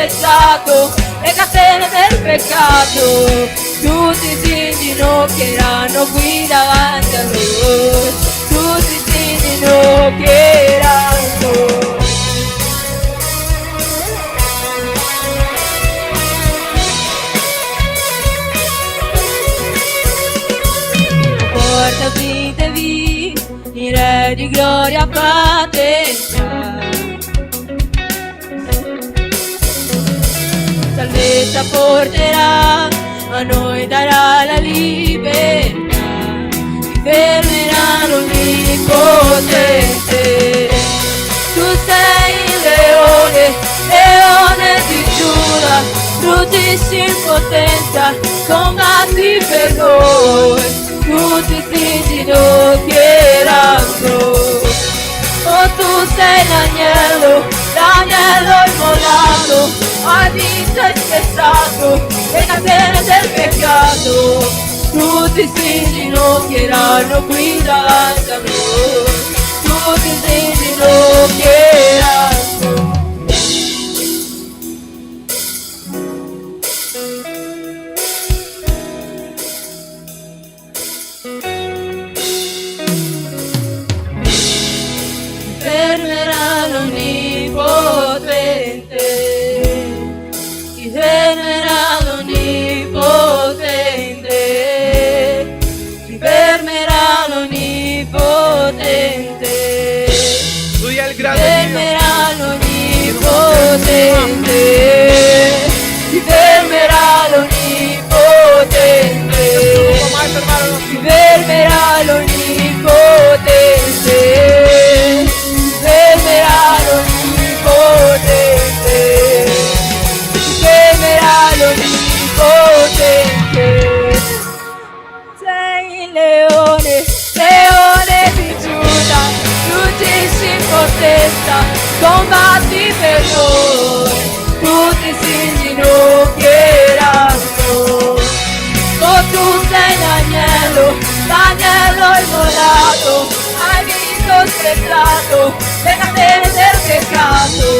spezzato le catene del peccato, tutti si inginocchieranno qui davanti a noi, tutti si inginocchieranno. Porta apritevi, il Re di gloria patenta. Salvezza porterà, a noi darà la libertà, ti fermerà l'Onnipotente. Tu sei il leone, leone di Giuda, brutisci in potenza, combatti per noi, tutti si inginocchieranno. Oh, tu sei l'agnello, l'agnello immolato, hai vinto e spezzato le catene del peccato, tutti si inginocchieranno qui davanti a noi, tutti si inginocchieranno. Fermerà l'Onnipotente, ti fermerà l'Onnipotente, ti fermerà l'Onnipotente, Lui è il grande fermerà l'Onnipotente, ti fermerà l'Onnipotente, ti fermerà l'Onnipotente, fermerà l'Onnipotente, fermerà l'Onnipotente. Sei il leone, leone di Giuda, brutisci in potenza, combatti per noi, tutti si inginocchieranno. Oh, tu sei l'agnello, l'agnello immolato, hai vinto spezzato le catene del peccato,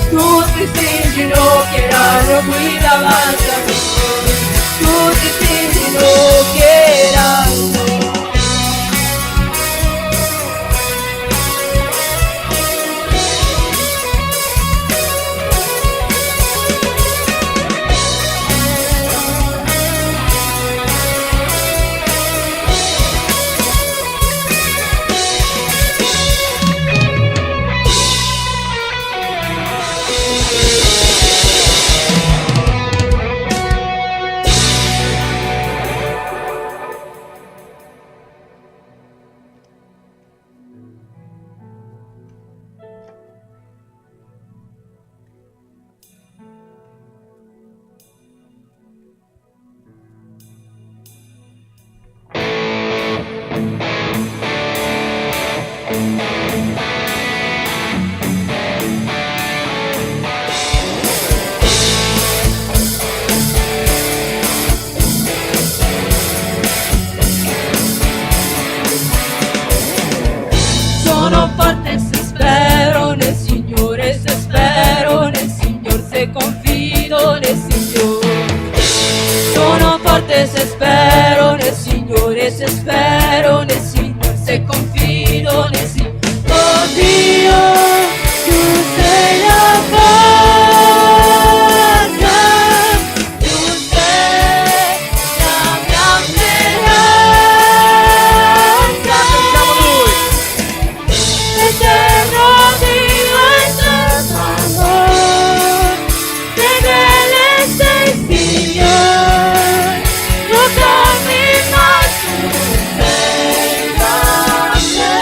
tutti si inginocchieranno qui davanti a noi, tutti si inginocchieranno. Sono forte se spero nel Signore, se spero nel Signore, se confido nel Signore. Sono forte se spero nel Signore, se spero nel Signore, se confido nel Signore. Oh Dio, tu sei la forza, tu sei la mia speranza. Eterno Dio, eterno amor, fedele sei Signore, non dormi mai, tu sei la mia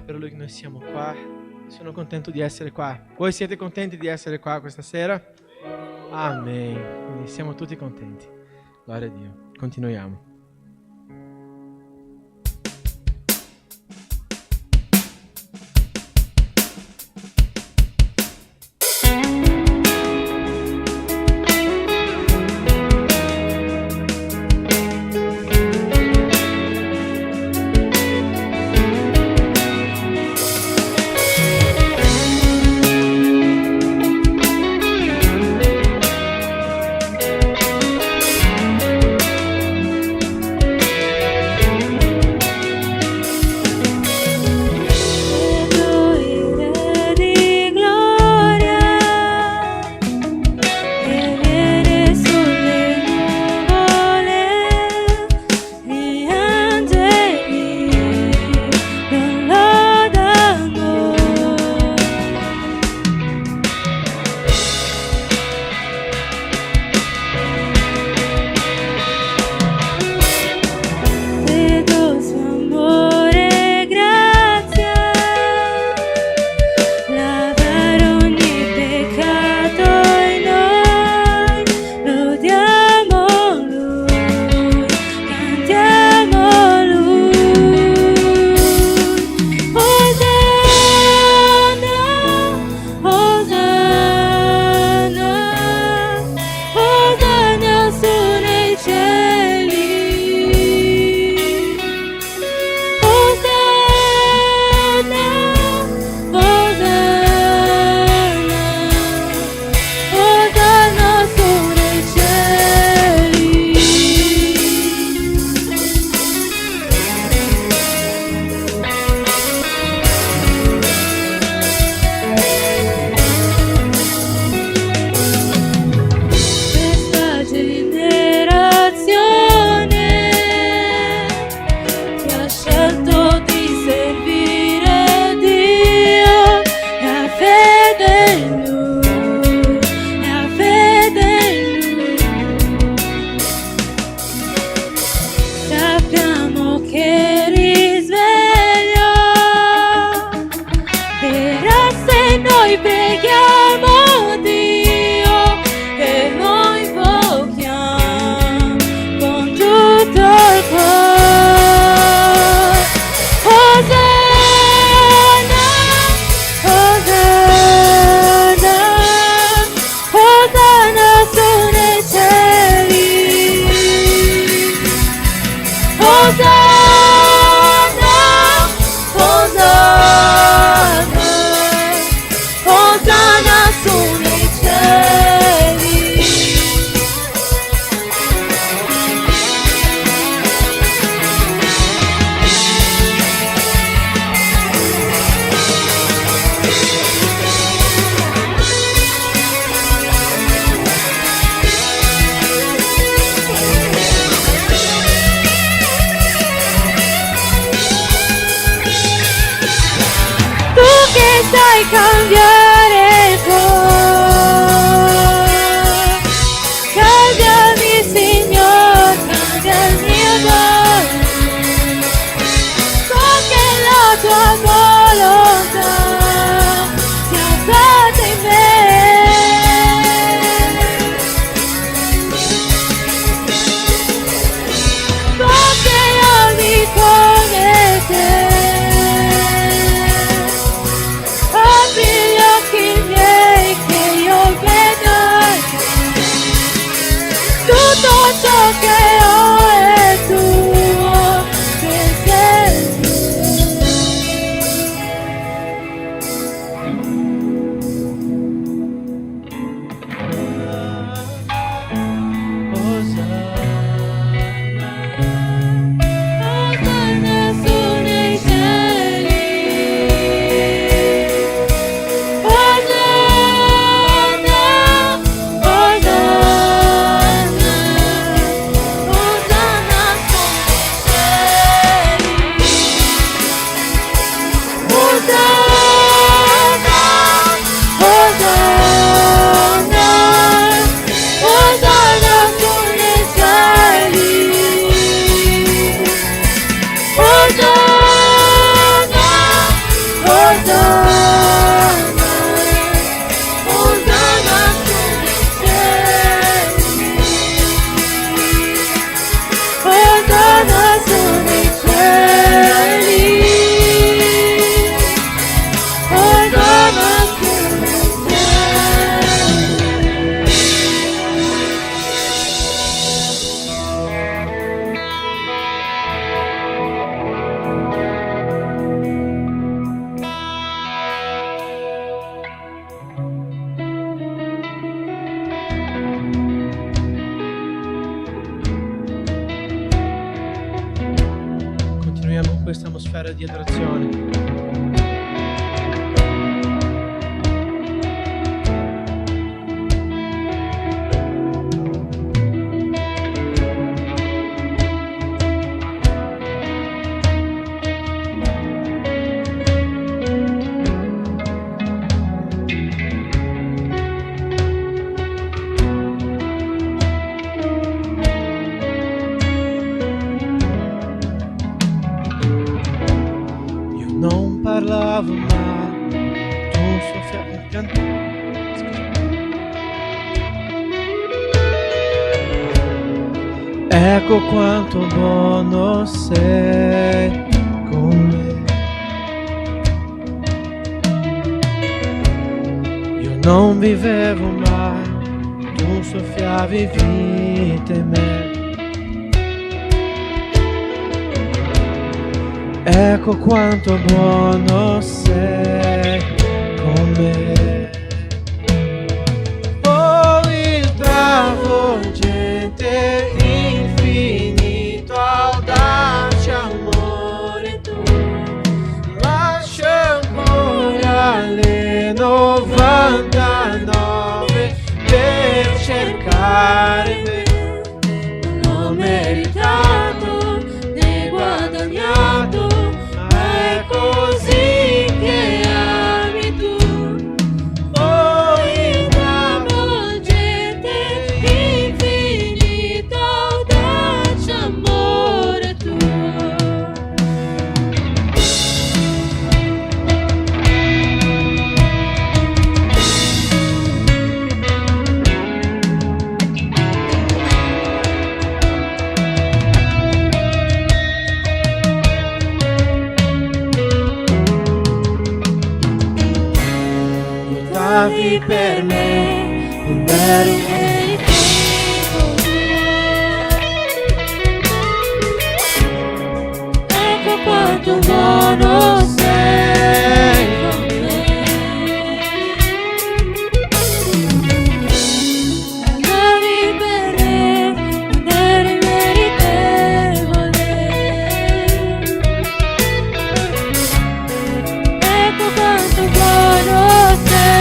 per lui che noi siamo qua. Sono contento di essere qua. Voi siete contenti di essere qua questa sera? Amen. Quindi siamo tutti contenti. Gloria a Dio. Continuiamo. Cambiare il cuore, cambiami Signore, cambia il mio cuore, so che la tua volontà sia fatta in me, so che io mi come te. Apri gli di adorazione. Non parlavo mai, tu soffiavi cantando. Ecco quanto buono sei con me. Io non vivevo mai, tu soffiavi vita in me. Ecco quanto buono sei con me. Oh, il travolgente, infinito, audace amore tu. Lascia ancora le 99 per cercare me. Non ho meritato né guadagnato, così che ami tu. Oh, il travolgente, infinito, audace amore tuo. Per me un vero ecco quanto buono sei con me. Andavi per me, non eri meritevole. Ecco quanto buono sei.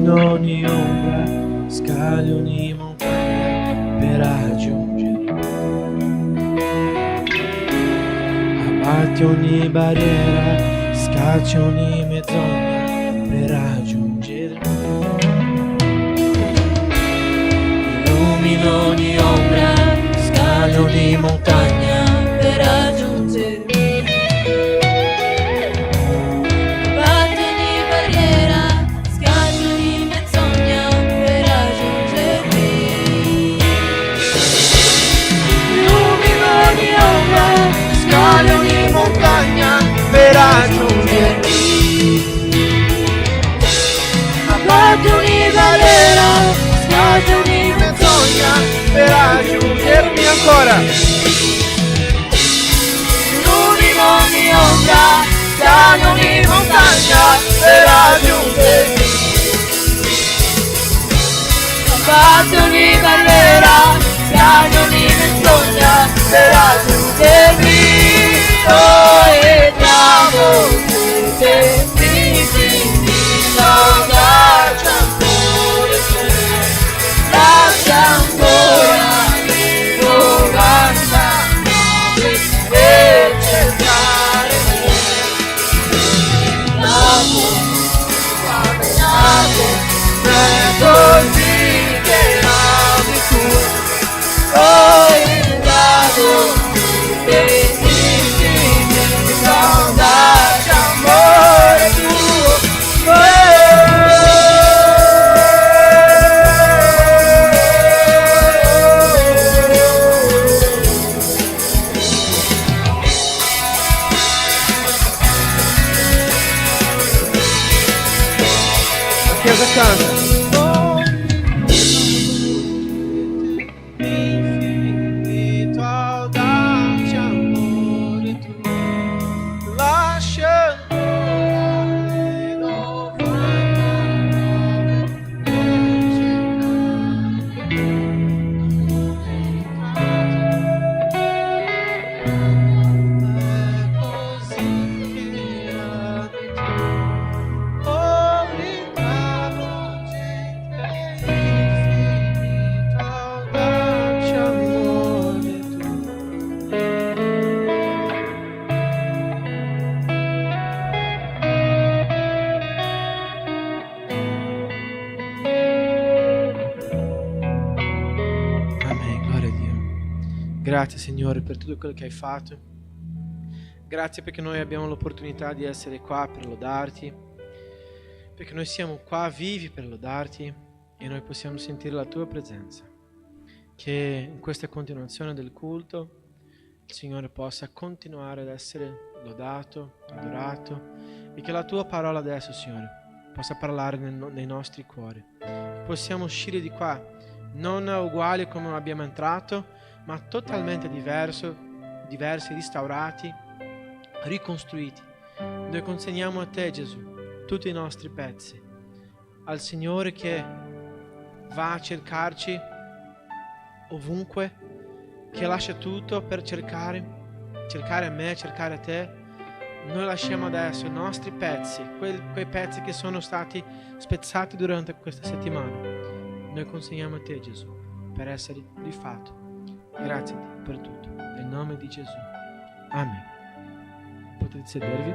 Ogni ombra, scali ogni montagna per raggiungere. Abbatti ogni barriera, scacci ogni menzogna per raggiungere. Illumina ogni ombra, scali ogni montagna per raggiungere. Ogni montagna per raggiungermi. Abbatti ogni barriera, scaccia ogni menzogna per raggiungermi ancora. Illumina ogni ombra, scali ogni montagna per raggiungermi. Abbatti ogni barriera, scaccia ogni menzogna per raggiungermi. Oh, e travolgente, infinito, audace amore tuo. Lascia ancora le 99 per cercare me. Chiesa canta. Infinito audace amore tu, lasciando le Grazie Signore per tutto quello che hai fatto. Grazie perché noi abbiamo l'opportunità di essere qua per lodarti, perché noi siamo qua vivi per lodarti e noi possiamo sentire la tua presenza. Che in questa continuazione del culto il Signore possa continuare ad essere lodato, adorato e che la tua parola adesso, Signore, possa parlare nei nostri cuori. Possiamo uscire di qua non uguali come abbiamo entrato, ma totalmente diversi, restaurati, ricostruiti. Noi consegniamo a te, Gesù, tutti i nostri pezzi, al Signore che va a cercarci ovunque, che lascia tutto per cercare a me, cercare a te. Noi lasciamo adesso i nostri pezzi, quei pezzi che sono stati spezzati durante questa settimana. Noi consegniamo a te, Gesù, per essere rifatto. Grazie a te per tutto, nel nome di Gesù. Amen. Potete sedervi.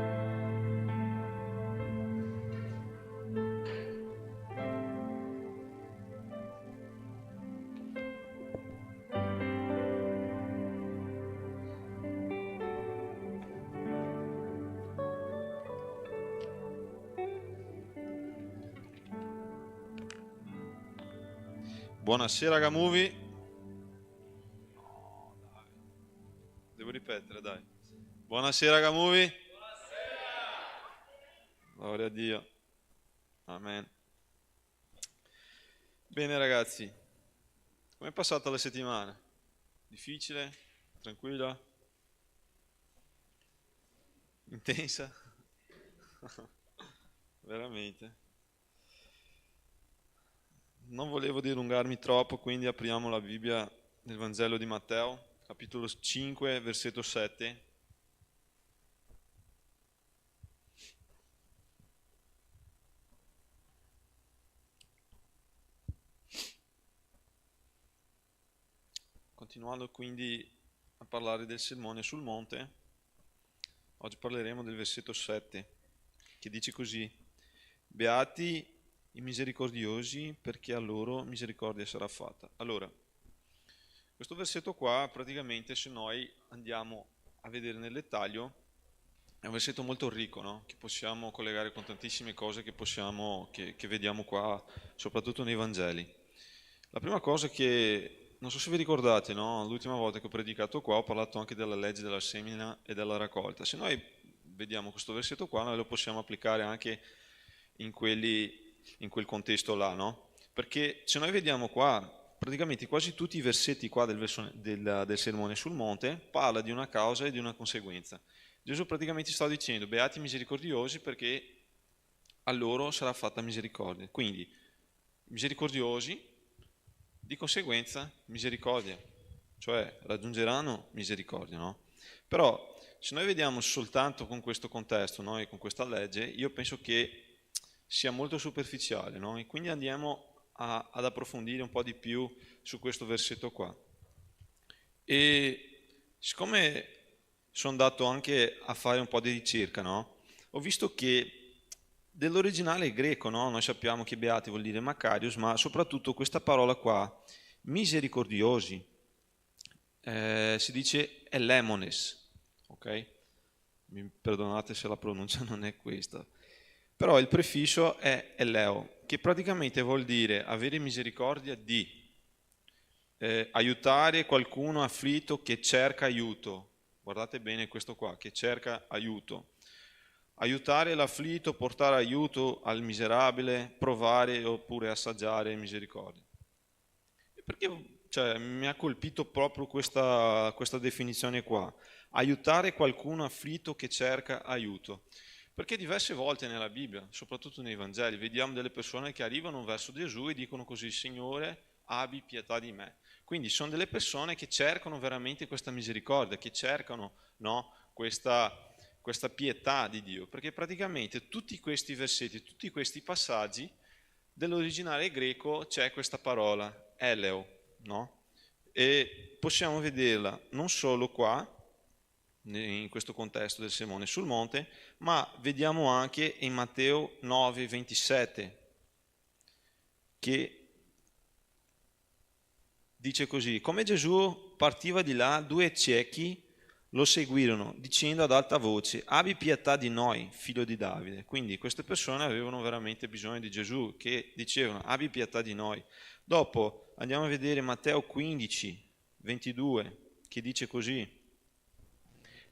Buonasera Gamuvi. Devo ripetere, dai. Buonasera Gamuvi. Buonasera. Gloria a Dio. Amen. Bene ragazzi, com'è passata la settimana? Difficile? Tranquilla? Intensa? Veramente? Non volevo dilungarmi troppo, quindi apriamo la Bibbia nel Vangelo di Matteo, capitolo 5, versetto 7. Continuando quindi a parlare del sermone sul monte, oggi parleremo del versetto 7, che dice così: Beati i misericordiosi, perché a loro misericordia sarà fatta. Allora, questo versetto qua, praticamente, se noi andiamo a vedere nel dettaglio, è un versetto molto ricco, no? Che possiamo collegare con tantissime cose che vediamo qua, soprattutto nei Vangeli. La prima cosa che, non so se vi ricordate, no? L'ultima volta che ho predicato qua ho parlato anche della legge della semina e della raccolta. Se noi vediamo questo versetto qua, noi lo possiamo applicare anche in quel contesto là, no? Perché se noi vediamo qua, praticamente quasi tutti i versetti qua del sermone sul monte parla di una causa e di una conseguenza. Gesù praticamente sta dicendo: beati i misericordiosi, perché a loro sarà fatta misericordia. Quindi misericordiosi, di conseguenza misericordia, cioè raggiungeranno misericordia, no? Però se noi vediamo soltanto con questo contesto, no? E con questa legge, io penso che sia molto superficiale, no? E quindi andiamo ad approfondire un po' di più su questo versetto qua. E siccome sono andato anche a fare un po' di ricerca, no? Ho visto che dell'originale greco, no? Noi sappiamo che beati vuol dire Makarios, ma soprattutto questa parola qua, misericordiosi, si dice elemones, ok? Mi perdonate se la pronuncia non è questa. Però il prefisso è eleo, che praticamente vuol dire avere misericordia di, aiutare qualcuno afflitto che cerca aiuto. Guardate bene questo qua, che cerca aiuto. aiutare l'afflitto, portare aiuto al miserabile, provare oppure assaggiare misericordia. E perché mi ha colpito proprio questa definizione qua, aiutare qualcuno afflitto che cerca aiuto. Perché diverse volte nella Bibbia, soprattutto nei Vangeli, vediamo delle persone che arrivano verso Gesù e dicono così: Signore, abbi pietà di me. Quindi sono delle persone che cercano veramente questa misericordia, che cercano, no, questa pietà di Dio, perché praticamente tutti questi versetti, tutti questi passaggi dell'originale greco c'è questa parola, eleo, no? E possiamo vederla non solo qua, in questo contesto del sermone sul monte, ma vediamo anche in Matteo 9,27, che dice così: come Gesù partiva di là, 2 ciechi lo seguirono, dicendo ad alta voce: abbi pietà di noi, figlio di Davide. Quindi queste persone avevano veramente bisogno di Gesù, che dicevano: abbi pietà di noi. Dopo andiamo a vedere Matteo 15:22, che dice così: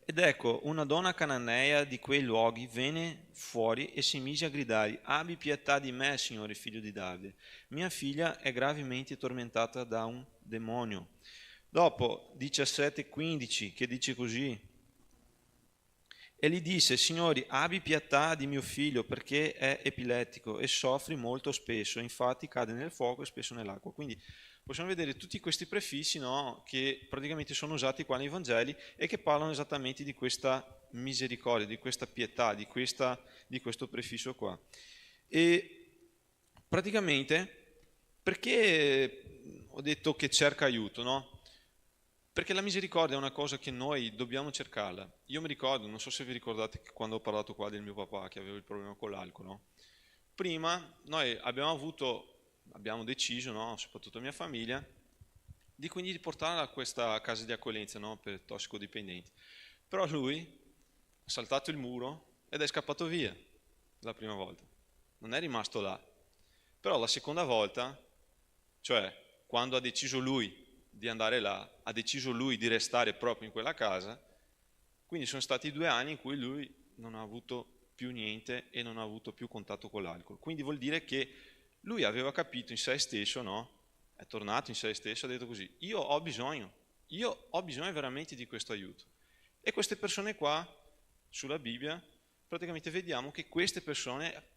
ed ecco, una donna cananea di quei luoghi venne fuori e si mise a gridare: abbi pietà di me, Signore, figlio di Davide. Mia figlia è gravemente tormentata da un demonio. Dopo 17:15, che dice così: e gli disse: Signori, abbi pietà di mio figlio, perché è epilettico e soffre molto spesso, infatti cade nel fuoco e spesso nell'acqua. Quindi possiamo vedere tutti questi prefissi, no, che praticamente sono usati qua nei Vangeli e che parlano esattamente di questa misericordia, di questa pietà, di questo prefisso qua. E praticamente, perché ho detto che cerca aiuto, no? Perché la misericordia è una cosa che noi dobbiamo cercarla. Io mi ricordo, non so se vi ricordate, che quando ho parlato qua del mio papà che aveva il problema con l'alcol, no? Prima noi abbiamo deciso, no, soprattutto la mia famiglia, di quindi di portarla a questa casa di accoglienza, no, per tossicodipendenti. Però lui ha saltato il muro ed è scappato via la prima volta. Non è rimasto là. Però la seconda volta, cioè quando ha deciso lui di andare là, ha deciso lui di restare proprio in quella casa, quindi sono stati 2 anni in cui lui non ha avuto più niente e non ha avuto più contatto con l'alcol. Quindi vuol dire che lui aveva capito in se stesso, no? È tornato in se stesso, ha detto così: io ho bisogno veramente di questo aiuto. E queste persone qua, sulla Bibbia, praticamente vediamo che queste persone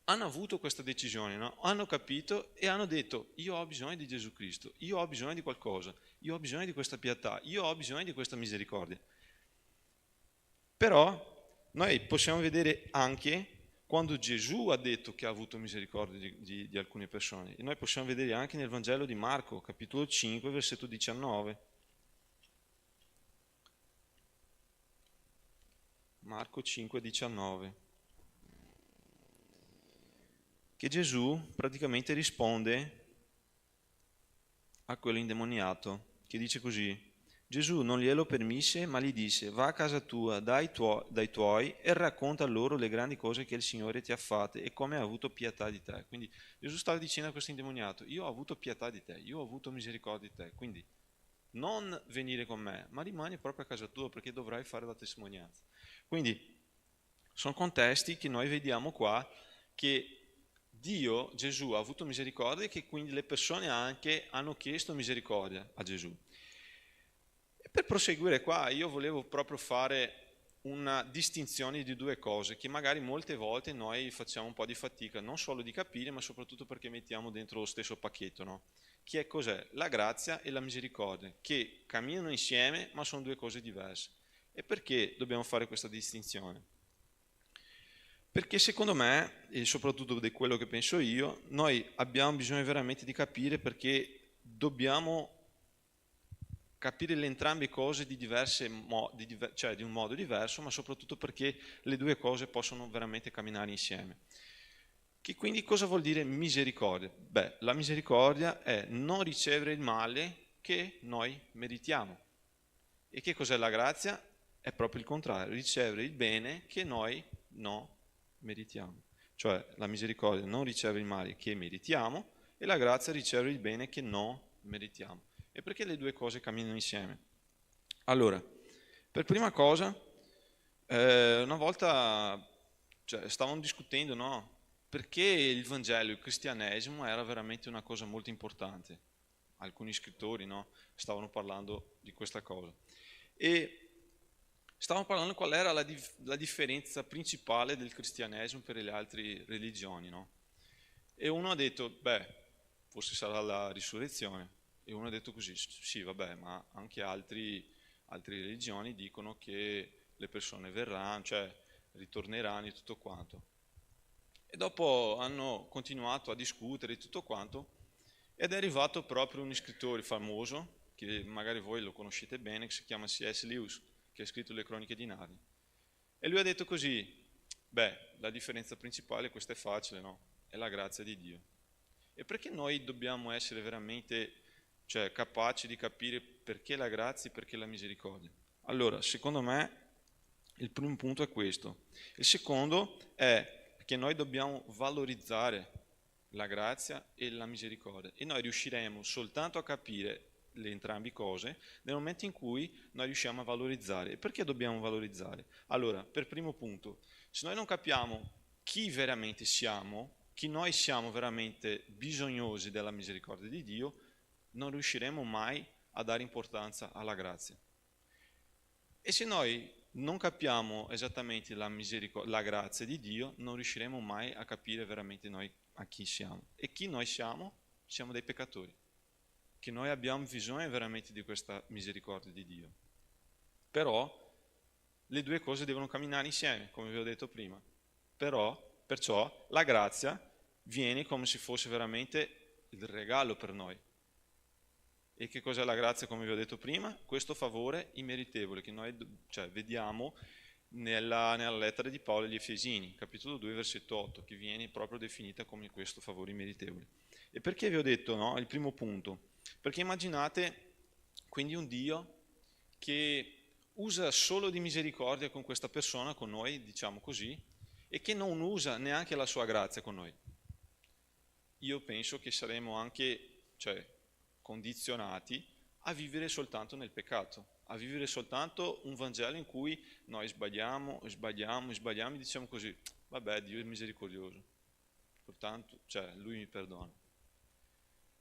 hanno avuto questa decisione, no? Hanno capito e hanno detto: io ho bisogno di Gesù Cristo, io ho bisogno di qualcosa, io ho bisogno di questa pietà, io ho bisogno di questa misericordia. Però noi possiamo vedere anche quando Gesù ha detto che ha avuto misericordia di alcune persone, e noi possiamo vedere anche nel Vangelo di Marco, capitolo 5, versetto 19. Marco 5, 19. Che Gesù praticamente risponde a quello indemoniato, che dice così: Gesù non glielo permise, ma gli disse: va a casa tua dai tuoi e racconta loro le grandi cose che il Signore ti ha fatte e come ha avuto pietà di te. Quindi Gesù stava dicendo a questo indemoniato: io ho avuto pietà di te, io ho avuto misericordia di te, quindi non venire con me, ma rimani proprio a casa tua, perché dovrai fare la testimonianza. Quindi sono contesti che noi vediamo qua, che Dio, Gesù, ha avuto misericordia e che quindi le persone anche hanno chiesto misericordia a Gesù. E per proseguire qua io volevo proprio fare una distinzione di 2 cose che magari molte volte noi facciamo un po' di fatica, non solo di capire, ma soprattutto perché mettiamo dentro lo stesso pacchetto, no? Cos'è? La grazia e la misericordia, che camminano insieme ma sono 2 cose diverse. E perché dobbiamo fare questa distinzione? Perché secondo me, e soprattutto di quello che penso io, noi abbiamo bisogno veramente di capire, perché dobbiamo capire le entrambe cose di un modo diverso, ma soprattutto perché le 2 cose possono veramente camminare insieme. Che quindi cosa vuol dire misericordia? Beh, la misericordia è non ricevere il male che noi meritiamo. E che cos'è la grazia? È proprio il contrario, ricevere il bene che noi non meritiamo. Cioè la misericordia non riceve il male che meritiamo e la grazia riceve il bene che non meritiamo. E perché le 2 cose camminano insieme? Allora, per prima cosa, una volta cioè, stavano discutendo, no? Perché il Vangelo, il cristianesimo era veramente una cosa molto importante. Alcuni scrittori, no? Stavano parlando di questa cosa. E stavano parlando qual era la differenza principale del cristianesimo per le altre religioni, no? E uno ha detto, beh, forse sarà la risurrezione. E uno ha detto così, sì, vabbè, ma anche altre religioni dicono che le persone verranno, cioè ritorneranno e tutto quanto. E dopo hanno continuato a discutere tutto quanto ed è arrivato proprio un scrittore famoso, che magari voi lo conoscete bene, che si chiama C.S. Lewis, che ha scritto le Croniche di Narnia. E lui ha detto così, beh, la differenza principale, questa è facile, no? È la grazia di Dio. E perché noi dobbiamo essere veramente, cioè, capaci di capire perché la grazia e perché la misericordia? Allora, secondo me, il primo punto è questo. Il secondo è che noi dobbiamo valorizzare la grazia e la misericordia e noi riusciremo soltanto a capire le entrambe cose nel momento in cui noi riusciamo a valorizzare. E perché dobbiamo valorizzare? Allora, per primo punto, se noi non capiamo chi veramente siamo, chi noi siamo veramente bisognosi della misericordia di Dio, non riusciremo mai a dare importanza alla grazia. E se noi non capiamo esattamente la grazia di Dio, non riusciremo mai a capire veramente noi a chi siamo. E chi noi siamo? Siamo dei peccatori, che noi abbiamo bisogno veramente di questa misericordia di Dio. Però le due cose devono camminare insieme, come vi ho detto prima. Perciò la grazia viene come se fosse veramente il regalo per noi. E che cos'è la grazia, come vi ho detto prima? Questo favore immeritevole che noi vediamo nella lettera di Paolo agli Efesini, capitolo 2, versetto 8, che viene proprio definita come questo favore immeritevole. E perché vi ho detto, no? Il primo punto. Perché immaginate quindi un Dio che usa solo di misericordia con questa persona, con noi, diciamo così, e che non usa neanche la sua grazia con noi. Io penso che saremo anche, condizionati a vivere soltanto nel peccato, a vivere soltanto un Vangelo in cui noi sbagliamo e diciamo così, vabbè, Dio è misericordioso, pertanto, Lui mi perdona.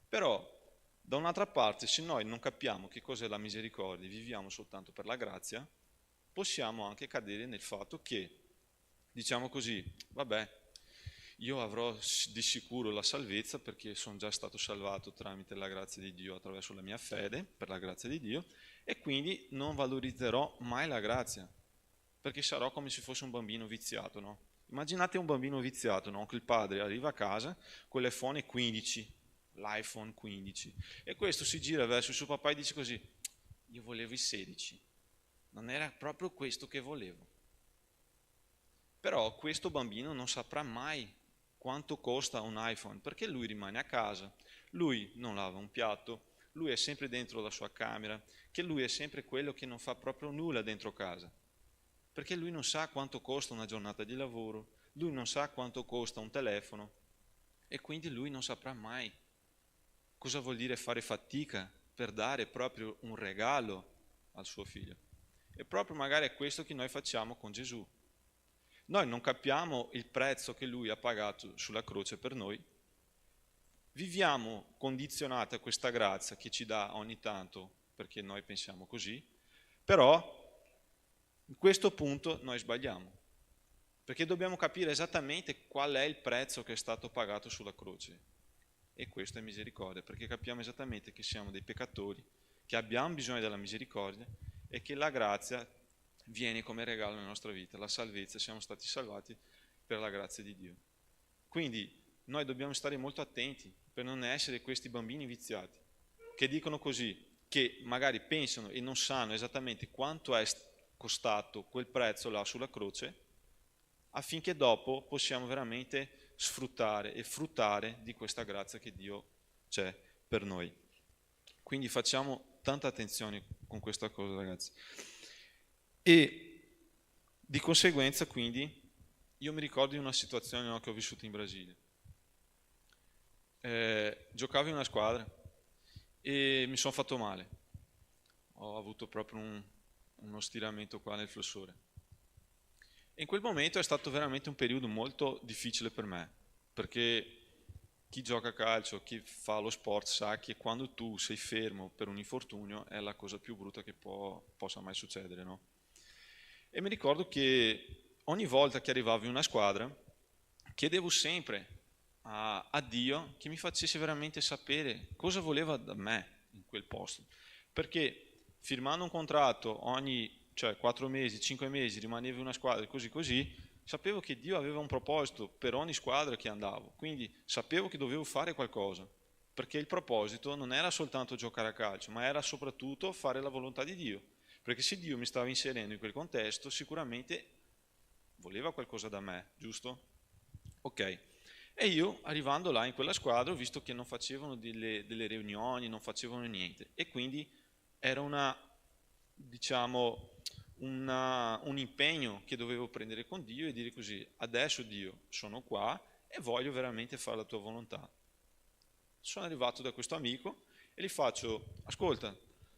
Però, da un'altra parte, se noi non capiamo che cos'è la misericordia e viviamo soltanto per la grazia, possiamo anche cadere nel fatto che, diciamo così, vabbè, io avrò di sicuro la salvezza perché sono già stato salvato tramite la grazia di Dio attraverso la mia fede, per la grazia di Dio, e quindi non valorizzerò mai la grazia, perché sarò come se fosse un bambino viziato, no? Immaginate un bambino viziato, no? Che il padre arriva a casa con l'iPhone 15, l'iPhone 15, e questo si gira verso il suo papà e dice così, io volevo i 16, non era proprio questo che volevo. Però questo bambino non saprà mai quanto costa un iPhone, perché lui rimane a casa, lui non lava un piatto, lui è sempre dentro la sua camera, che lui è sempre quello che non fa proprio nulla dentro casa, perché lui non sa quanto costa una giornata di lavoro, lui non sa quanto costa un telefono e quindi lui non saprà mai cosa vuol dire fare fatica per dare proprio un regalo al suo figlio. E proprio magari è questo che noi facciamo con Gesù. Noi non capiamo il prezzo che Lui ha pagato sulla croce per noi, viviamo condizionati a questa grazia che ci dà ogni tanto, perché noi pensiamo così, però in questo punto noi sbagliamo, perché dobbiamo capire esattamente qual è il prezzo che è stato pagato sulla croce, e questo è misericordia, perché capiamo esattamente che siamo dei peccatori, che abbiamo bisogno della misericordia e che la grazia viene come regalo nella nostra vita, la salvezza, siamo stati salvati per la grazia di Dio. Quindi noi dobbiamo stare molto attenti per non essere questi bambini viziati, che dicono così, che magari pensano e non sanno esattamente quanto è costato quel prezzo là sulla croce, affinché dopo possiamo veramente sfruttare e fruttare di questa grazia che Dio c'è per noi. Quindi facciamo tanta attenzione con questa cosa, ragazzi. E di conseguenza, quindi, io mi ricordo di una situazione che ho vissuto in Brasile. Giocavo in una squadra e mi sono fatto male. Ho avuto proprio uno stiramento qua nel flessore. E in quel momento è stato veramente un periodo molto difficile per me, perché chi gioca a calcio, chi fa lo sport sa che quando tu sei fermo per un infortunio è la cosa più brutta che possa mai succedere, no? E mi ricordo che ogni volta che arrivavo in una squadra chiedevo sempre a Dio che mi facesse veramente sapere cosa voleva da me in quel posto, perché firmando un contratto ogni 4 mesi, 5 mesi, rimanevo in una squadra così, sapevo che Dio aveva un proposito per ogni squadra che andavo, quindi sapevo che dovevo fare qualcosa, perché il proposito non era soltanto giocare a calcio, ma era soprattutto fare la volontà di Dio, perché se Dio mi stava inserendo in quel contesto, sicuramente voleva qualcosa da me, giusto? Ok. E io, arrivando là in quella squadra, ho visto che non facevano delle riunioni, non facevano niente, e quindi era un impegno che dovevo prendere con Dio e dire così: adesso Dio sono qua e voglio veramente fare la tua volontà. Sono arrivato da questo amico e gli faccio: ascolta,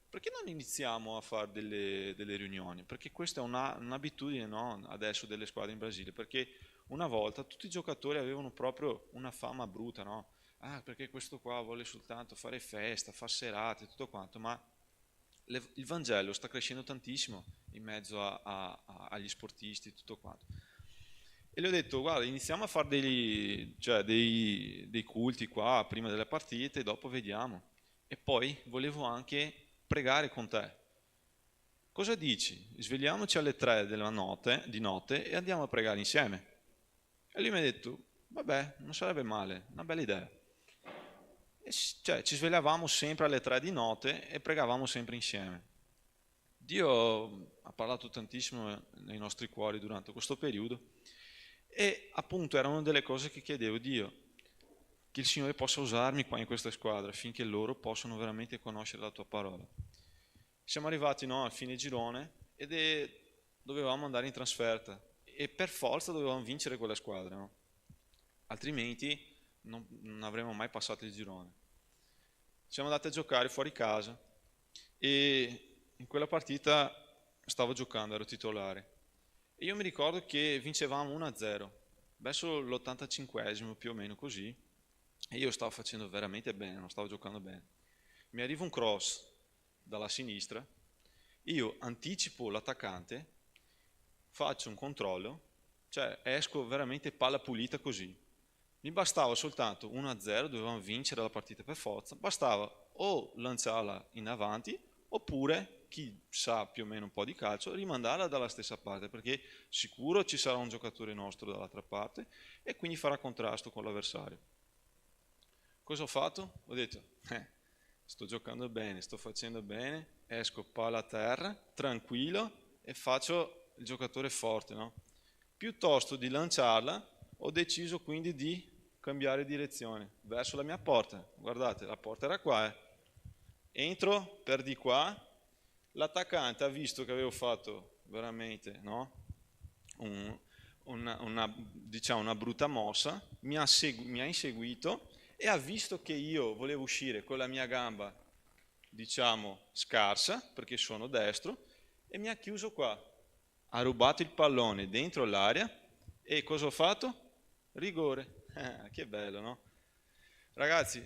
perché non iniziamo a fare delle riunioni? Perché questa è un'abitudine, no? Adesso delle squadre in Brasile, perché una volta tutti i giocatori avevano proprio una fama brutta, no? Ah, perché questo qua vuole soltanto fare festa, fare serate, tutto quanto, ma il Vangelo sta crescendo tantissimo in mezzo agli sportisti, tutto quanto. E gli ho detto: guarda, iniziamo a fare dei culti qua prima delle partite, dopo vediamo. E poi volevo anche pregare con te. Cosa dici? Svegliamoci alle 3 di notte e andiamo a pregare insieme. E lui mi ha detto: vabbè, non sarebbe male, una bella idea. E ci svegliavamo sempre alle 3 di notte e pregavamo sempre insieme. Dio ha parlato tantissimo nei nostri cuori durante questo periodo e appunto era una delle cose che chiedevo: Dio, che il Signore possa usarmi qua in questa squadra affinché loro possano veramente conoscere la tua parola. Siamo arrivati, no, al fine girone ed dovevamo andare in trasferta e per forza dovevamo vincere quella squadra, no? Altrimenti non avremmo mai passato il girone. Siamo andati a giocare fuori casa e in quella partita stavo giocando, ero titolare. E io mi ricordo che vincevamo 1-0, verso l'85esimo più o meno così, e io stavo facendo veramente bene, non stavo giocando bene. Mi arriva un cross dalla sinistra, io anticipo l'attaccante, faccio un controllo, esco veramente palla pulita così. Mi bastava soltanto 1-0, dovevamo vincere la partita per forza, bastava o lanciarla in avanti oppure, chi sa più o meno un po' di calcio, rimandarla dalla stessa parte, perché sicuro ci sarà un giocatore nostro dall'altra parte e quindi farà contrasto con l'avversario. Cosa ho fatto? Ho detto: sto giocando bene, sto facendo bene, esco palla a terra, tranquillo e faccio il giocatore forte, no? Piuttosto di lanciarla, ho deciso quindi di cambiare direzione verso la mia porta. Guardate, la porta era qua, Entro per di qua, l'attaccante ha visto che avevo fatto veramente, no? Una brutta mossa, mi ha inseguito e ha visto che io volevo uscire con la mia gamba, scarsa, perché sono destro, e mi ha chiuso qua. Ha rubato il pallone dentro l'area e cosa ho fatto? Rigore. Che bello, no? Ragazzi,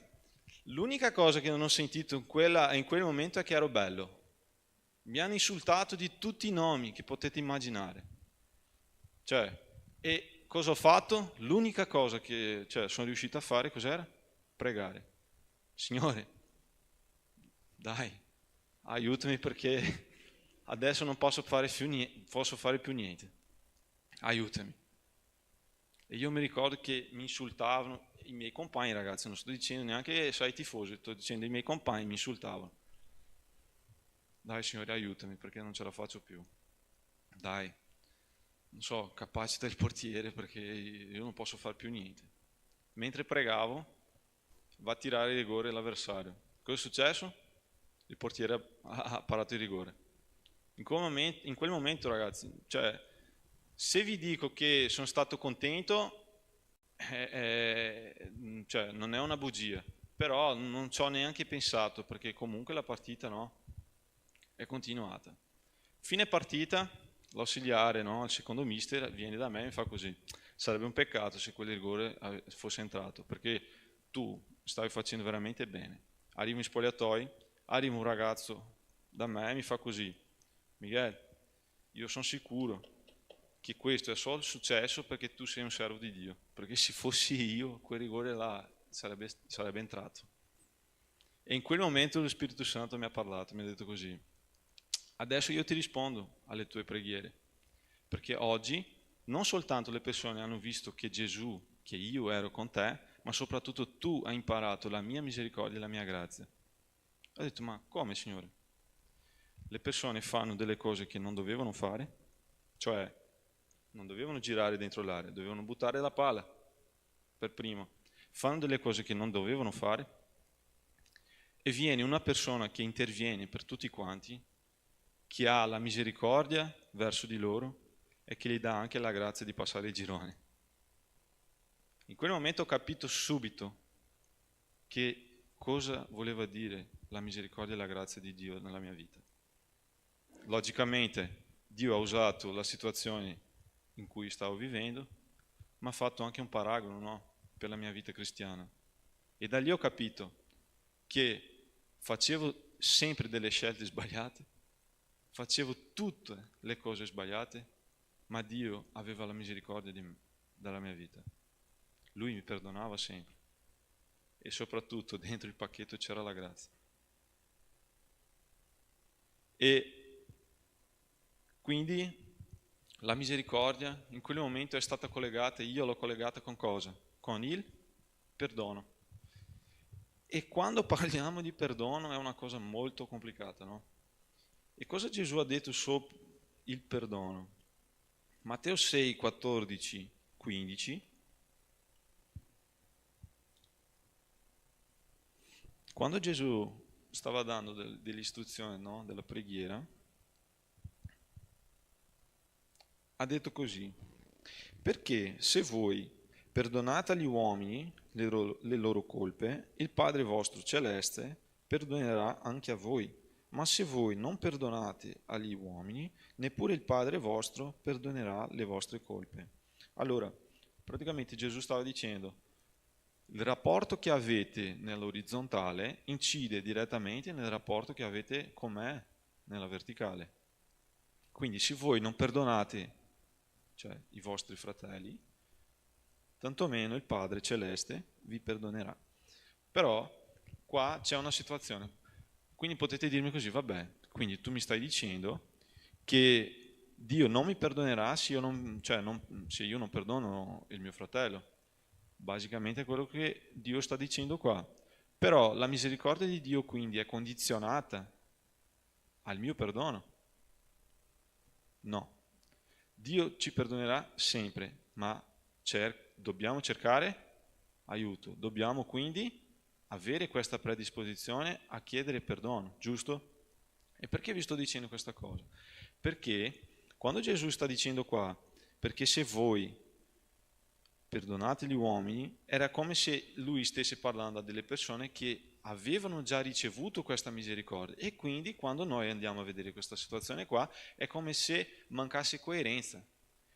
l'unica cosa che non ho sentito in quel momento è che ero bello. Mi hanno insultato di tutti i nomi che potete immaginare. E cosa ho fatto? L'unica cosa che sono riuscito a fare, cos'era? Pregare. Signore, dai, aiutami perché adesso non posso fare più niente. Aiutami. E io mi ricordo che mi insultavano i miei compagni, ragazzi, non sto dicendo neanche sai tifosi, sto dicendo i miei compagni mi insultavano. Dai Signore, aiutami perché non ce la faccio più. Dai, non so, capacita il portiere perché io non posso fare più niente. Mentre pregavo, va a tirare il rigore l'avversario. Cosa è successo? Il portiere ha parato il rigore. In quel momento, ragazzi, se vi dico che sono stato contento, non è una bugia, però non ci ho neanche pensato perché comunque la partita, no, è continuata. Fine partita, l'ausiliare, no? Il secondo mister viene da me e mi fa così: sarebbe un peccato se quel rigore fosse entrato, perché tu stavi facendo veramente bene. Arrivo in spogliatoi, arriva un ragazzo da me e mi fa così: Miguel, io sono sicuro che questo è solo successo perché tu sei un servo di Dio, perché se fossi io quel rigore là sarebbe entrato. E in quel momento lo Spirito Santo mi ha parlato, mi ha detto così: adesso io ti rispondo alle tue preghiere, perché oggi non soltanto le persone hanno visto che Gesù, che io ero con te, ma soprattutto tu hai imparato la mia misericordia e la mia grazia. Ho detto: ma come, Signore? Le persone fanno delle cose che non dovevano fare, cioè non dovevano girare dentro l'area, dovevano buttare la palla per primo. Fanno delle cose che non dovevano fare e viene una persona che interviene per tutti quanti, che ha la misericordia verso di loro e che gli dà anche la grazia di passare il girone. In quel momento ho capito subito che cosa voleva dire la misericordia e la grazia di Dio nella mia vita. Logicamente Dio ha usato la situazione in cui stavo vivendo, ma ha fatto anche un paragono, no? Per la mia vita cristiana. E da lì ho capito che facevo sempre delle scelte sbagliate, facevo tutte le cose sbagliate, ma Dio aveva la misericordia della mia vita. Lui mi perdonava sempre e soprattutto dentro il pacchetto c'era la grazia. E quindi la misericordia in quel momento è stata collegata, io l'ho collegata con cosa? Con il perdono. E quando parliamo di perdono è una cosa molto complicata, no? E cosa Gesù ha detto su il perdono? Matteo 6, 14, 15. Quando Gesù stava dando delle istruzioni, no, della preghiera, ha detto così: perché se voi perdonate agli uomini le loro colpe, il Padre vostro celeste perdonerà anche a voi. Ma se voi non perdonate agli uomini, neppure il Padre vostro perdonerà le vostre colpe. Allora, praticamente Gesù stava dicendo: il rapporto che avete nell'orizzontale incide direttamente nel rapporto che avete con me nella verticale. Quindi se voi non perdonate, cioè i vostri fratelli, tantomeno il Padre Celeste vi perdonerà. Però qua c'è una situazione. Quindi potete dirmi così: vabbè, quindi tu mi stai dicendo che Dio non mi perdonerà se io non perdono il mio fratello. Basicamente è quello che Dio sta dicendo qua. Però la misericordia di Dio quindi è condizionata al mio perdono? No. Dio ci perdonerà sempre, ma dobbiamo cercare aiuto. Dobbiamo quindi avere questa predisposizione a chiedere perdono, giusto? E perché vi sto dicendo questa cosa? Perché quando Gesù sta dicendo qua, perché se voi perdonate gli uomini, era come se lui stesse parlando a delle persone che avevano già ricevuto questa misericordia, e quindi quando noi andiamo a vedere questa situazione qua è come se mancasse coerenza.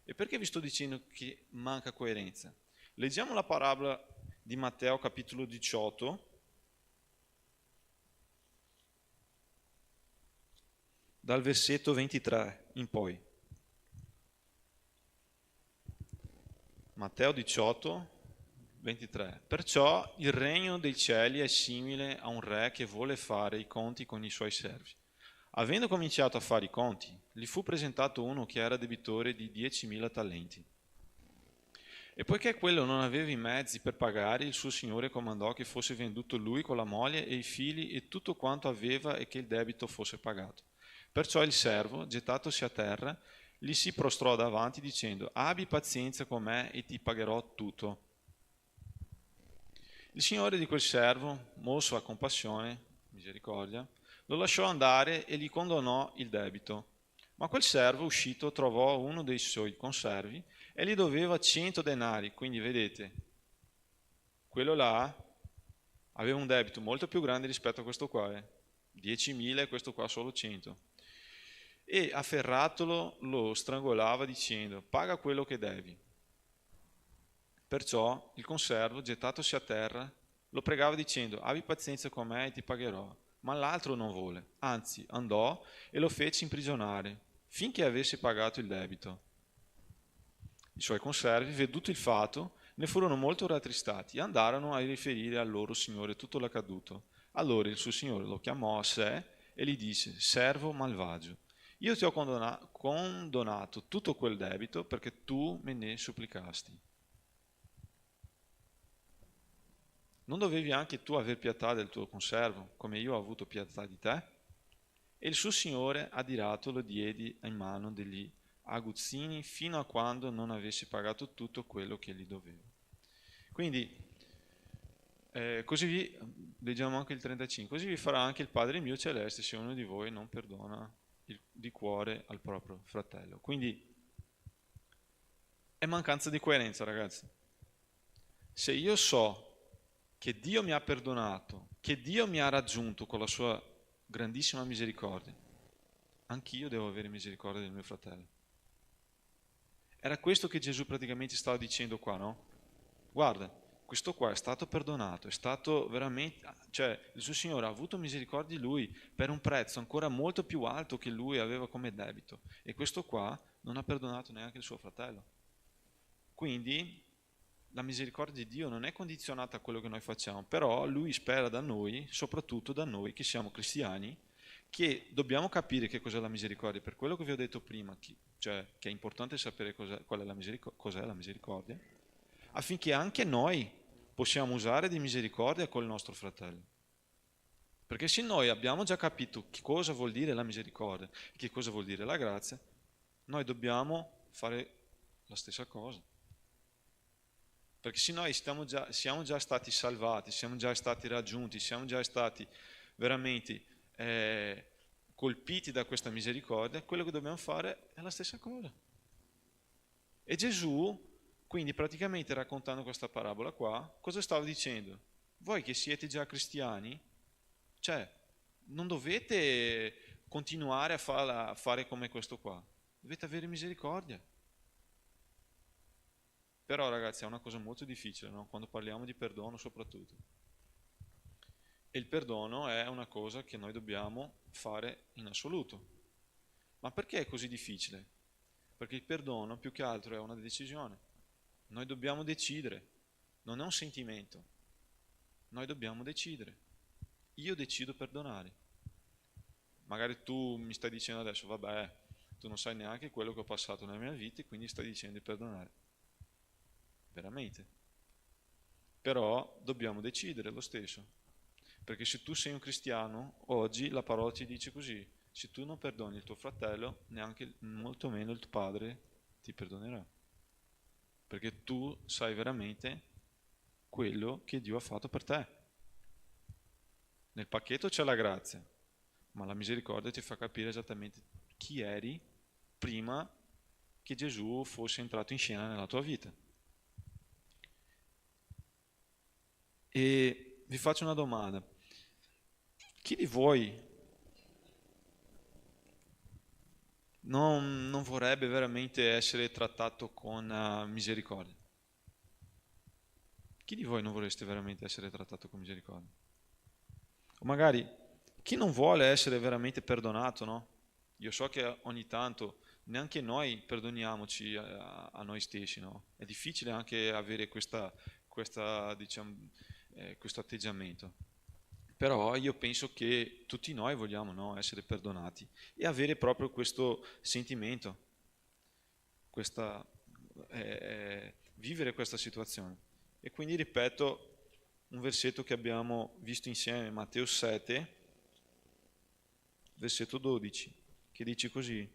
E perché vi sto dicendo che manca coerenza? Leggiamo la parabola di Matteo capitolo 18, dal versetto 23 in poi. Matteo 18, 23. Perciò il regno dei cieli è simile a un re che vuole fare i conti con i suoi servi. Avendo cominciato a fare i conti, gli fu presentato uno che era debitore di 10.000 talenti. E poiché quello non aveva i mezzi per pagare, il suo signore comandò che fosse venduto lui con la moglie e i figli e tutto quanto aveva e che il debito fosse pagato. Perciò il servo, gettatosi a terra, gli si prostrò davanti dicendo: abbi pazienza con me e ti pagherò tutto. Il signore di quel servo, mosso a compassione, misericordia, lo lasciò andare e gli condonò il debito. Ma quel servo, uscito, trovò uno dei suoi conservi e gli doveva 100 denari. Quindi vedete, quello là aveva un debito molto più grande rispetto a questo qua, 10.000 e questo qua solo 100. e afferratolo lo strangolava dicendo: paga quello che devi. Perciò il conservo, gettatosi a terra, lo pregava dicendo: abbi pazienza con me e ti pagherò. Ma l'altro non volle, anzi andò e lo fece imprigionare finché avesse pagato il debito. I suoi conservi, veduto il fatto, ne furono molto rattristati e andarono a riferire al loro signore tutto l'accaduto. Allora il suo signore lo chiamò a sé e gli disse: servo malvagio, io ti ho condonato tutto quel debito perché tu me ne supplicasti. Non dovevi anche tu aver pietà del tuo conservo, come io ho avuto pietà di te? E il suo signore, adirato, lo diedi in mano degli aguzzini fino a quando non avesse pagato tutto quello che gli doveva. Quindi, leggiamo anche il 35, così vi farà anche il Padre mio celeste se uno di voi non perdona di cuore al proprio fratello. Quindi è mancanza di coerenza, ragazzi. Se io so che Dio mi ha perdonato, che Dio mi ha raggiunto con la sua grandissima misericordia, anch'io devo avere misericordia del mio fratello. Era questo che Gesù praticamente stava dicendo qua, no? Guarda, questo qua è stato perdonato, è stato veramente, cioè il suo Signore ha avuto misericordia di lui per un prezzo ancora molto più alto che lui aveva come debito, e questo qua non ha perdonato neanche il suo fratello. Quindi la misericordia di Dio non è condizionata a quello che noi facciamo, però Lui spera da noi, soprattutto da noi che siamo cristiani, che dobbiamo capire che cos'è la misericordia. Per quello che vi ho detto prima, cioè che è importante sapere cos'è la misericordia, affinché anche noi possiamo usare di misericordia col nostro fratello. Perché se noi abbiamo già capito che cosa vuol dire la misericordia, che cosa vuol dire la grazia, noi dobbiamo fare la stessa cosa. Perché se noi siamo già stati salvati, siamo già stati raggiunti, siamo già stati veramente colpiti da questa misericordia, quello che dobbiamo fare è la stessa cosa. E Gesù, quindi praticamente raccontando questa parabola qua, cosa stava dicendo? Voi che siete già cristiani, cioè non dovete continuare a fare come questo qua, dovete avere misericordia. Però ragazzi è una cosa molto difficile, no? Quando parliamo di perdono soprattutto. E il perdono è una cosa che noi dobbiamo fare in assoluto. Ma perché è così difficile? Perché il perdono più che altro è una decisione. Noi dobbiamo decidere, non è un sentimento. Noi dobbiamo decidere. Io decido perdonare. Magari tu mi stai dicendo adesso, vabbè, tu non sai neanche quello che ho passato nella mia vita e quindi stai dicendo di perdonare. Veramente. Però dobbiamo decidere lo stesso. Perché se tu sei un cristiano, oggi la parola ti dice così: se tu non perdoni il tuo fratello, neanche molto meno il tuo padre ti perdonerà. Perché tu sai veramente quello che Dio ha fatto per te. Nel pacchetto c'è la grazia, ma la misericordia ti fa capire esattamente chi eri prima che Gesù fosse entrato in scena nella tua vita. E vi faccio una domanda: chi di voi non vorrebbe veramente essere trattato con misericordia? Chi di voi non vorreste veramente essere trattato con misericordia? O magari chi non vuole essere veramente perdonato, no? Io so che ogni tanto neanche noi perdoniamoci a noi stessi, no? È difficile anche avere diciamo, questo atteggiamento. Però io penso che tutti noi vogliamo, no, essere perdonati e avere proprio questo sentimento, vivere questa situazione. E quindi ripeto un versetto che abbiamo visto insieme, Matteo 7, versetto 12, che dice così: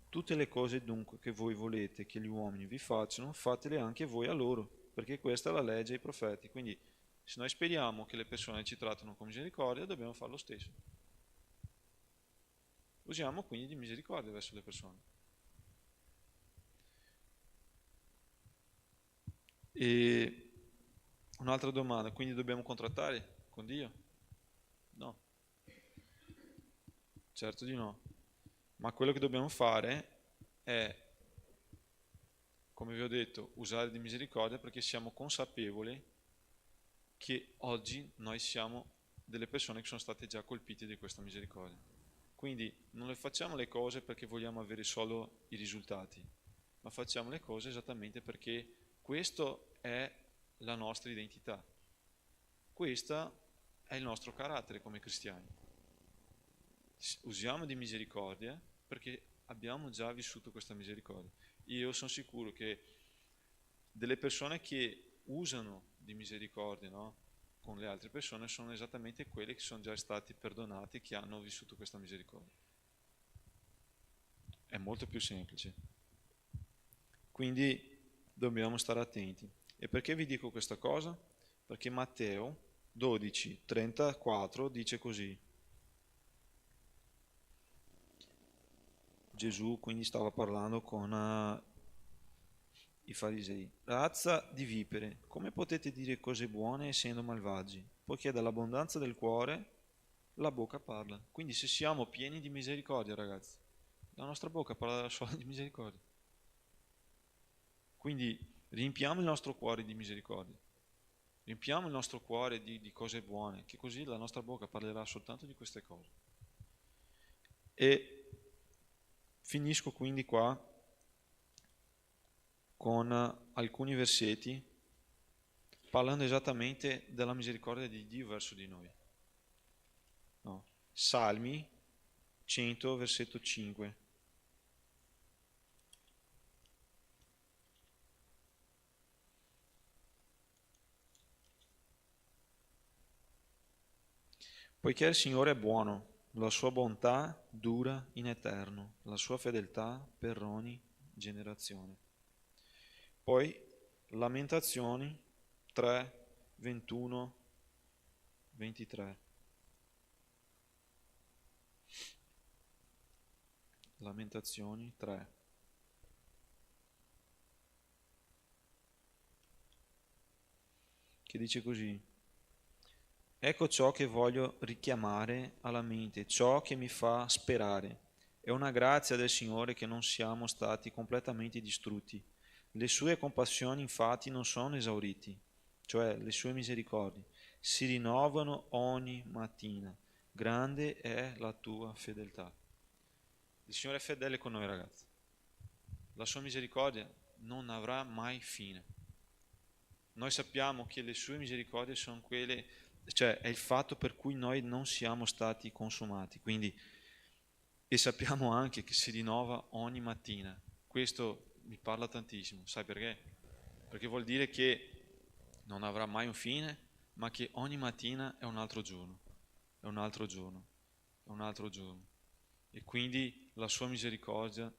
tutte le cose dunque che voi volete che gli uomini vi facciano, fatele anche voi a loro, perché questa è la legge e i profeti. Quindi se noi speriamo che le persone ci trattano con misericordia, dobbiamo fare lo stesso. Usiamo quindi di misericordia verso le persone. E un'altra domanda: quindi dobbiamo contrattare con Dio? No. Certo di no. Ma quello che dobbiamo fare è, come vi ho detto, usare di misericordia perché siamo consapevoli che oggi noi siamo delle persone che sono state già colpite di questa misericordia. Quindi non le facciamo le cose perché vogliamo avere solo i risultati, ma facciamo le cose esattamente perché questo è la nostra identità. Questo è il nostro carattere come cristiani. Usiamo di misericordia perché abbiamo già vissuto questa misericordia. Io sono sicuro che delle persone che usano di misericordia, no, con le altre persone sono esattamente quelle che sono già stati perdonati, che hanno vissuto questa misericordia. È molto più semplice. Quindi dobbiamo stare attenti. E perché vi dico questa cosa? Perché Matteo 12:34 dice così. Gesù quindi stava parlando con i farisei. Razza di vipere, come potete dire cose buone essendo malvagi? Poiché dall'abbondanza del cuore la bocca parla. Quindi se siamo pieni di misericordia, ragazzi, la nostra bocca parla solo di misericordia. Quindi riempiamo il nostro cuore di misericordia. Riempiamo il nostro cuore di cose buone, che così la nostra bocca parlerà soltanto di queste cose. E finisco quindi qua con alcuni versetti parlando esattamente della misericordia di Dio verso di noi. No. Salmi 100, versetto 5. Poiché il Signore è buono, la sua bontà dura in eterno, la sua fedeltà per ogni generazione. Poi Lamentazioni 3, 21, 23. Lamentazioni 3. Che dice così: ecco ciò che voglio richiamare alla mente, ciò che mi fa sperare. È una grazia del Signore che non siamo stati completamente distrutti. Le sue compassioni infatti non sono esauriti, cioè le sue misericordie, si rinnovano ogni mattina. Grande è la tua fedeltà. Il Signore è fedele con noi, ragazzi. La sua misericordia non avrà mai fine. Noi sappiamo che le sue misericordie sono quelle, cioè è il fatto per cui noi non siamo stati consumati, quindi, e sappiamo anche che si rinnova ogni mattina. Questo mi parla tantissimo, sai perché? Perché vuol dire che non avrà mai un fine, ma che ogni mattina è un altro giorno, è un altro giorno, è un altro giorno. E quindi la sua misericordia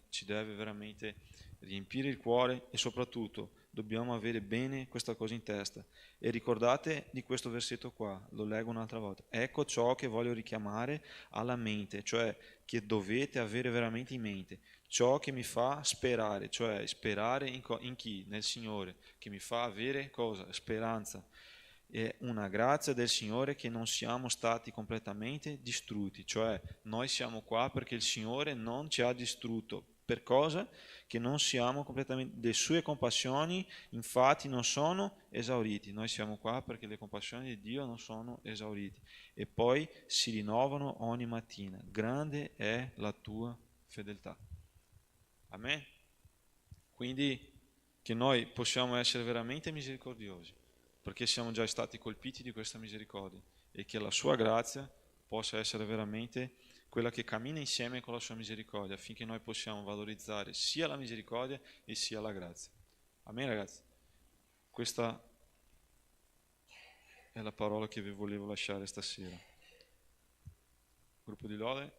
ci deve veramente riempire il cuore e soprattutto dobbiamo avere bene questa cosa in testa. E ricordate di questo versetto qua, lo leggo un'altra volta. Ecco ciò che voglio richiamare alla mente, cioè che dovete avere veramente in mente. Ciò che mi fa sperare, cioè sperare in chi? Nel Signore, che mi fa avere cosa? Speranza. È una grazia del Signore che non siamo stati completamente distrutti, cioè noi siamo qua perché il Signore non ci ha distrutto. Per cosa? Che non siamo completamente, le sue compassioni infatti non sono esauriti, noi siamo qua perché le compassioni di Dio non sono esauriti e poi si rinnovano ogni mattina. Grande è la tua fedeltà. Amen. Quindi che noi possiamo essere veramente misericordiosi perché siamo già stati colpiti di questa misericordia e che la sua grazia possa essere veramente quella che cammina insieme con la sua misericordia affinché noi possiamo valorizzare sia la misericordia e sia la grazia. Amen, ragazzi. Questa è la parola che vi volevo lasciare stasera. Gruppo di lode.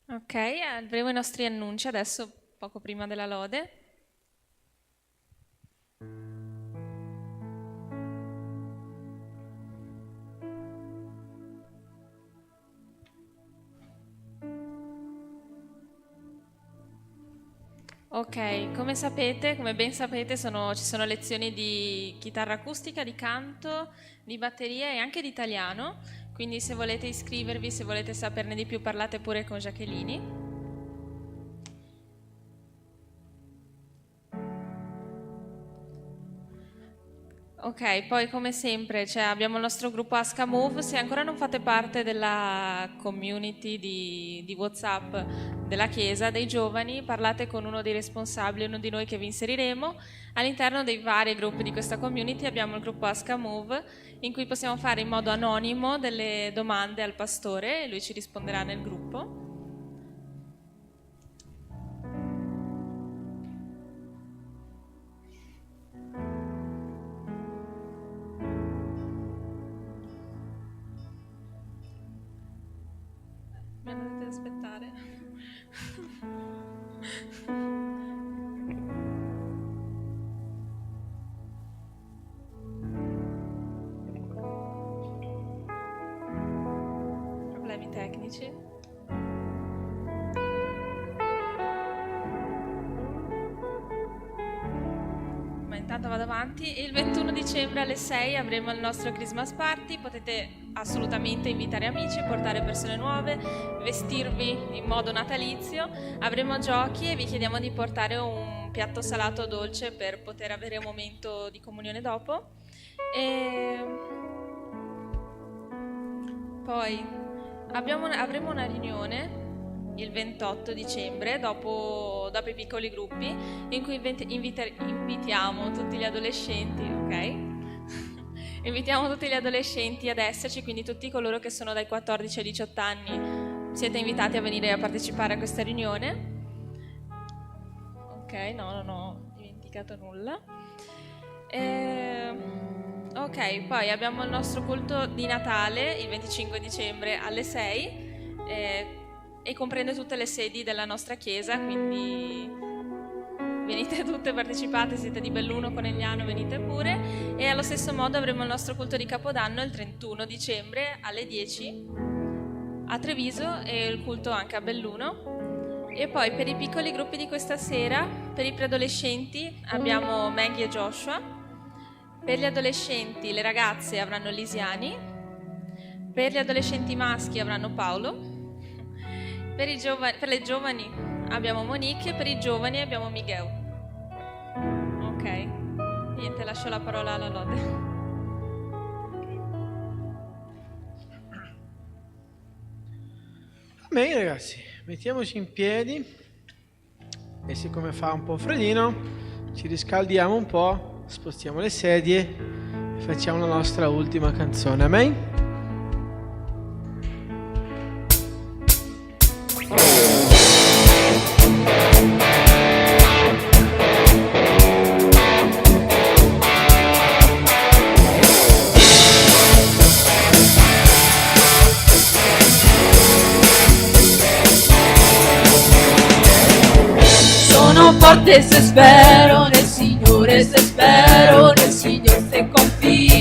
Ok, avremo i nostri annunci adesso, poco prima della lode. Ok, come ben sapete, ci sono lezioni di chitarra acustica, di canto, di batteria e anche di italiano, quindi se volete iscrivervi, se volete saperne di più, parlate pure con Jacqueline. Ok, poi come sempre abbiamo il nostro gruppo Aska Move. Se ancora non fate parte della community di WhatsApp della Chiesa, dei giovani, parlate con uno dei responsabili, uno di noi che vi inseriremo. All'interno dei vari gruppi di questa community abbiamo il gruppo Aska Move, in cui possiamo fare in modo anonimo delle domande al pastore e lui ci risponderà nel gruppo. Dovete aspettare. Problemi tecnici. Ma intanto vado avanti. Il 21 dicembre alle 6 avremo il nostro Christmas Party. Potete assolutamente invitare amici, portare persone nuove, vestirvi in modo natalizio. Avremo giochi e vi chiediamo di portare un piatto salato o dolce per poter avere un momento di comunione dopo. E poi avremo una riunione il 28 dicembre, dopo i piccoli gruppi, in cui invitiamo tutti gli adolescenti, ok? Invitiamo tutti gli adolescenti ad esserci, quindi tutti coloro che sono dai 14 ai 18 anni siete invitati a venire a partecipare a questa riunione. Ok, no, non ho dimenticato nulla. Ok, poi abbiamo il nostro culto di Natale il 25 dicembre alle 6 e comprende tutte le sedi della nostra chiesa, quindi venite tutte, partecipate, siete di Belluno, Conegliano, venite pure. E allo stesso modo avremo il nostro culto di Capodanno il 31 dicembre alle 10 a Treviso e il culto anche a Belluno. E poi per i piccoli gruppi di questa sera, per i preadolescenti abbiamo Maggie e Joshua. Per gli adolescenti, le ragazze avranno Lisiani, per gli adolescenti maschi avranno Paolo, per le giovani abbiamo Monique e per i giovani abbiamo Miguel. Ok, niente, lascio la parola alla Lode. Bene ragazzi, mettiamoci in piedi e siccome fa un po' freddino ci riscaldiamo un po'. Spostiamo le sedie e facciamo la nostra ultima canzone. Amen? Sono forte se spero nel Signore, se spero nel Signore, se confio